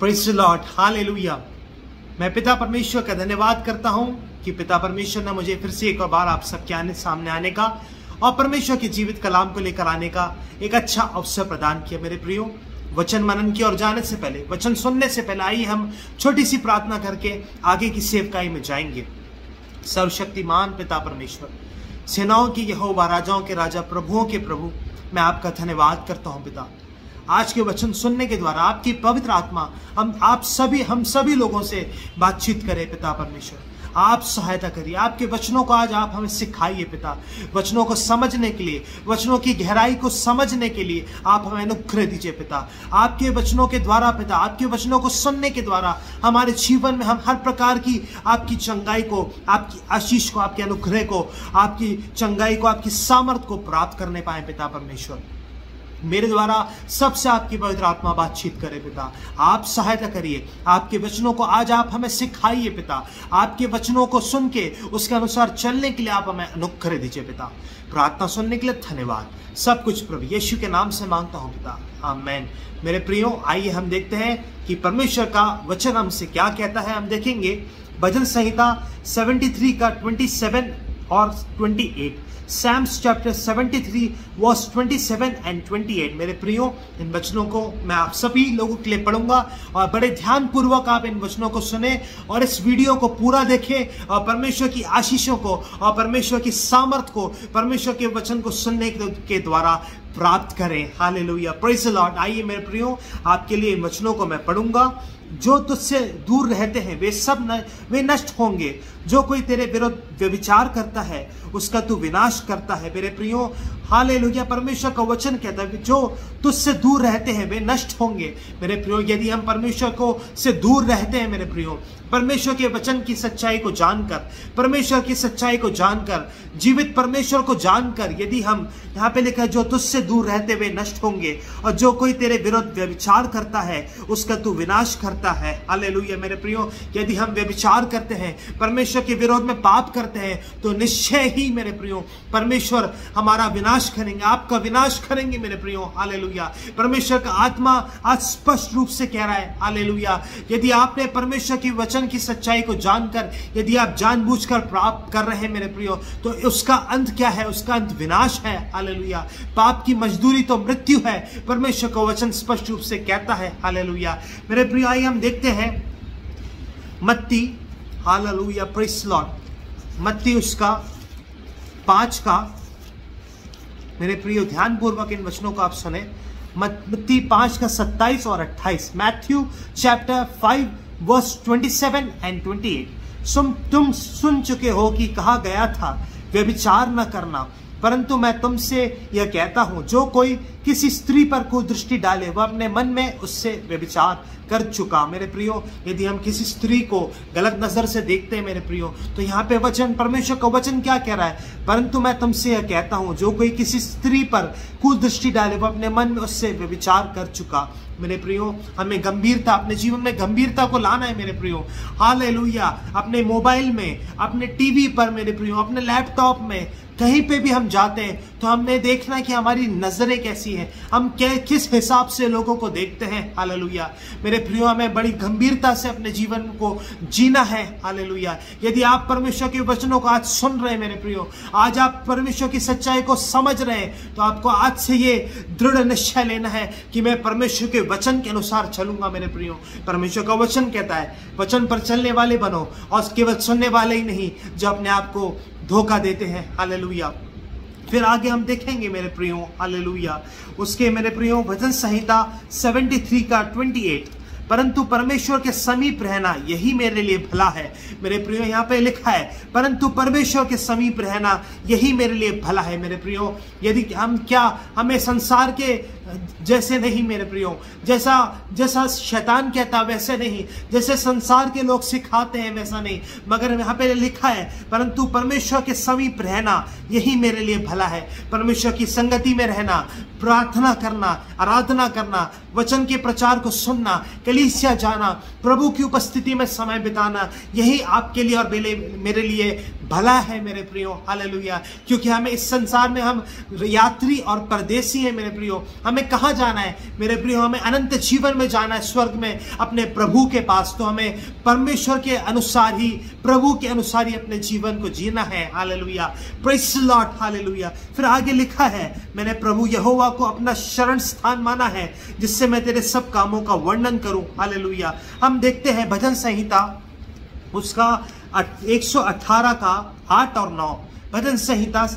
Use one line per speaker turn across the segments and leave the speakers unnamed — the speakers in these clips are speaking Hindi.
Praise the Lord, hallelujah. मैं पिता परमेश्वर का धन्यवाद करता हूं कि पिता परमेश्वर ने मुझे फिर से एक बार आप सबके सामने आने का और परमेश्वर के जीवित कलाम को लेकर आने का एक अच्छा अवसर प्रदान किया। मेरे प्रियो, वचन मनन की ओर जाने से पहले, वचन सुनने से पहले आइए हम छोटी सी प्रार्थना करके आगे की सेवकाई में जाएंगे। सर्वशक्तिमान पिता परमेश्वर, सेनाओं की यहोवा, राजाओं के राजा, प्रभुओं के प्रभु, मैं आपका धन्यवाद करता हूं पिता। आज के वचन सुनने के द्वारा आपकी पवित्र आत्मा हम सभी लोगों से बातचीत करें पिता परमेश्वर। आप सहायता करिए, आपके वचनों को आज आप हमें सिखाइए पिता। वचनों को समझने के लिए, वचनों की गहराई को समझने के लिए आप हमें अनुग्रह दीजिए पिता। आपके वचनों के द्वारा पिता, आपके वचनों को सुनने के द्वारा हमारे जीवन में हम हर प्रकार की आपकी चंगाई को, आपकी आशीष को, आपके अनुग्रह को, आपकी चंगाई को, आपकी सामर्थ को प्राप्त करने पाए पिता परमेश्वर। मेरे द्वारा सबसे आपकी पवित्र आत्मा बातचीत करे पिता। आप सहायता करिए, आपके वचनों को आज आप हमें सिखाइए पिता। आपके वचनों को सुन के उसके अनुसार चलने के लिए आप हमें अनुग्रह दीजिए पिता। प्रार्थना सुनने के लिए धन्यवाद। सब कुछ प्रभु यीशु के नाम से मांगता हूं पिता, आमीन। मेरे प्रियो, आइए हम देखते हैं कि परमेश्वर का वचन हमसे क्या कहता है। हम देखेंगे भजन संहिता 73 का 27 और 28। Psalms chapter 73 verse 27 and 28। मेरे प्रियो, इन वचनों को मैं आप सभी लोगों के लिए पढ़ूंगा और बड़े ध्यान पूर्वक आप इन वचनों को सुने और इस वीडियो को पूरा देखें और परमेश्वर की आशीषों को और परमेश्वर की सामर्थ को, परमेश्वर के वचन को सुनने के द्वारा प्राप्त करें। Hallelujah, praise the Lord. आइए मेरे प्रियो, आपके लिए इन वचनों को मैं पढ़ूंगा। जो तुझसे दूर रहते हैं वे नष्ट होंगे। जो कोई तेरे विरुद्ध व्यभिचार करता है उसका तू विनाश करता है। मेरे प्रियो, हालेलुया, परमेश्वर का वचन कहता है जो तुझसे दूर रहते हैं वे नष्ट होंगे। मेरे प्रियो, यदि हम परमेश्वर को से दूर रहते हैं, मेरे प्रियो, परमेश्वर के वचन की सच्चाई को जानकर, परमेश्वर की सच्चाई को जानकर, जीवित परमेश्वर को जानकर, यदि हम, यहाँ पे लिखा है जो तुझसे दूर रहते वे नष्ट होंगे और जो कोई तेरे विरुद्ध व्यभिचार करता है उसका तू विनाश करता है। हालेलुया। मेरे प्रियो, यदि हम व्यभिचार करते हैं, परमेश्वर के विरोध में पाप करते हैं, तो निश्चय ही मेरे प्रियो परमेश्वर हमारा विनाश करेंगे, आपका विनाश करेंगे मेरे प्रियो। हालेलुया। परमेश्वर का आत्मा आज स्पष्ट रूप से कह रहा है, हालेलुया, यदि आपने परमेश्वर की वचन की सच्चाई को जानकर, यदि आप जानबूझकर प्राप्त कर रहे हैं मेरे प्रियो, तो उसका अंत क्या है? उसका अंत विनाश है। हालेलुया। पाप की मजदूरी तो मृत्यु है, परमेश्वर का वचन स्पष्ट रूप से कहता है। हालेलुया। मेरे प्रियो, आइए हम देखते हैं मत्ती, हालेलुया, प्रेज़ द लॉर्ड, मत्ती उसका 5 का, मेरे प्रियो ध्यानपूर्वक इन वचनों को आप सुने। मत्ती 5 का 27 और 28। Matthew chapter 5 verse 27 and 28। तुम सुन चुके हो कि कहा गया था व्यभिचार न करना, परंतु मैं तुमसे यह कहता हूं जो कोई किसी स्त्री पर कुदृष्टि डाले वह अपने मन में उससे व्यभिचार कर चुका। मेरे प्रियो, यदि हम किसी स्त्री को गलत नजर से देखते हैं मेरे प्रियो, तो यहाँ पे वचन, परमेश्वर का वचन क्या कह रहा है? परंतु मैं तुमसे यह कहता हूं जो कोई किसी स्त्री पर कुदृष्टि डाले वह अपने मन में उससे व्यभिचार कर चुका। मेरे प्रियो, हमें गंभीरता, अपने जीवन में गंभीरता को लाना है मेरे प्रियो। हालेलुया। अपने मोबाइल में, अपने टीवी पर मेरे प्रियो, अपने लैपटॉप में, कहीं पे भी हम जाते हैं तो हमने देखना कि हमारी नजरें कैसी हैं, हम किस हिसाब से लोगों को देखते हैं। हालेलुया। मेरे प्रियो, हमें बड़ी गंभीरता से अपने जीवन को जीना है। हालेलुया। यदि आप परमेश्वर के वचनों को आज सुन रहे हैं मेरे प्रियो, आज आप परमेश्वर की सच्चाई को समझ रहे हैं, तो आपको आज से ये दृढ़ निश्चय लेना है कि मैं परमेश्वर के वचन के अनुसार चलूंगा। मेरे प्रियो, परमेश्वर का वचन कहता है वचन पर चलने वाले बनो और केवल सुनने वाले ही नहीं जो अपने आप को धोखा देते हैं। हालेलुया। फिर आगे हम देखेंगे मेरे प्रियो, हालेलुया, उसके मेरे प्रियो भजन संहिता 73 का 28। परंतु परमेश्वर के समीप रहना यही मेरे लिए भला है। मेरे प्रियो, यहाँ पे लिखा है परंतु परमेश्वर के समीप रहना यही मेरे लिए भला है। मेरे प्रियो, यदि हमें संसार के जैसे नहीं मेरे प्रियो, जैसा शैतान कहता वैसे नहीं, जैसे संसार के लोग सिखाते हैं वैसा नहीं, मगर यहाँ पे लिखा है परंतु परमेश्वर के समीप रहना यही मेरे लिए भला है। परमेश्वर की संगति में रहना, प्रार्थना करना, आराधना करना, वचन के प्रचार को सुनना, कलीसिया जाना, प्रभु की उपस्थिति में समय बिताना, यही आपके लिए और मेरे लिए भला है मेरे प्रियो। हालेलुया। क्योंकि हमें इस संसार में हम यात्री और परदेसी हैं मेरे प्रियो। हमें कहाँ जाना है मेरे प्रियो? हमें अनंत जीवन में जाना है, स्वर्ग में अपने प्रभु के पास। तो हमें परमेश्वर के अनुसार ही, प्रभु के अनुसार ही अपने जीवन को जीना है। Hallelujah, praise the Lord. Hallelujah. फिर आगे लिखा है, मैंने प्रभु यहोवा को अपना शरण स्थान माना है, जिससे मैं तेरे सब कामों का वर्णन करूं। हालेलुया। हम देखते हैं भजन संहिता उसका 118 का 8 और 9, भजन संहिता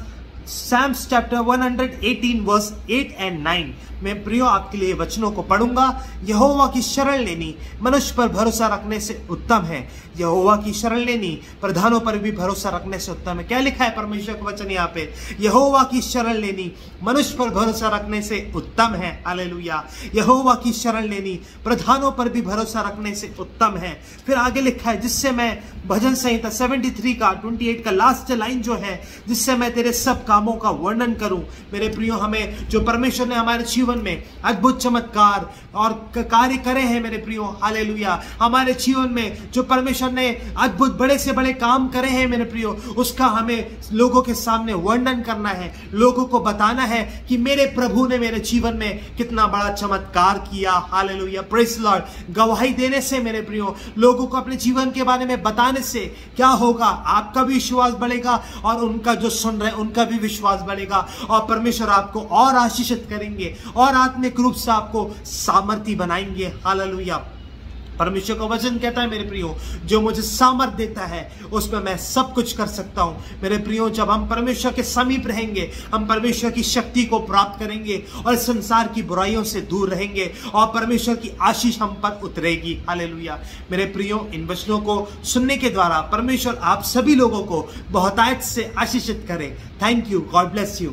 Psalms chapter 118 verse 8 and 9 मैं प्रियो आपके लिए वचनों को पढ़ूंगा। यहोवा की शरण लेनी मनुष्य पर भरोसा रखने से उत्तम है। यहोवा की शरण लेनी प्रधानों पर भी भरोसा रखने से उत्तम है। क्या लिखा है परमेश्वर का वचन यहाँ पे? यहोवा की शरण लेनी मनुष्य पर भरोसा रखने से उत्तम है। हालेलुया। यहोवा की शरण लेनी प्रधानों पर भी भरोसा रखने से उत्तम है। फिर आगे लिखा है, जिससे मैं, भजन संहिता 73 का 28 का लास्ट लाइन जो है, जिससे मैं तेरे सब कामों का वर्णन करूं। मेरे प्रियो, हमें जो परमेश्वर ने हमारे जीवन में अद्भुत चमत्कार और कार्य करे हैं मेरे प्रियो, हालेलुया, हमारे जीवन में जो परमेश्वर ने अद्भुत बड़े से बड़े काम करे हैं मेरे प्रियो, उसका हमें लोगों के सामने वर्णन करना है, लोगों को बताना है कि मेरे प्रभु ने मेरे जीवन में कितना बड़ा चमत्कार किया। Hallelujah, praise the Lord. गवाही देने से मेरे प्रियो, लोगों को अपने जीवन के बारे में बताने से क्या होगा? आपका भी विश्वास बढ़ेगा और उनका जो सुन रहे उनका भी विश्वास बढ़ेगा, और परमेश्वर आपको और आशीषित करेंगे और आत्मिक रूप से आपको सामर्थ्य बनाएंगे। हालेलुया। परमेश्वर का वचन कहता है मेरे प्रियो, जो मुझे सामर्थ देता है उसमें मैं सब कुछ कर सकता हूं। मेरे प्रियो, जब हम परमेश्वर के समीप रहेंगे, हम परमेश्वर की शक्ति को प्राप्त करेंगे और संसार की बुराइयों से दूर रहेंगे और परमेश्वर की आशीष हम पर उतरेगी। हालेलुया। मेरे प्रियो, इन वचनों को सुनने के द्वारा परमेश्वर आप सभी लोगों को बहुतायत से आशीषित करे। Thank you. God bless you.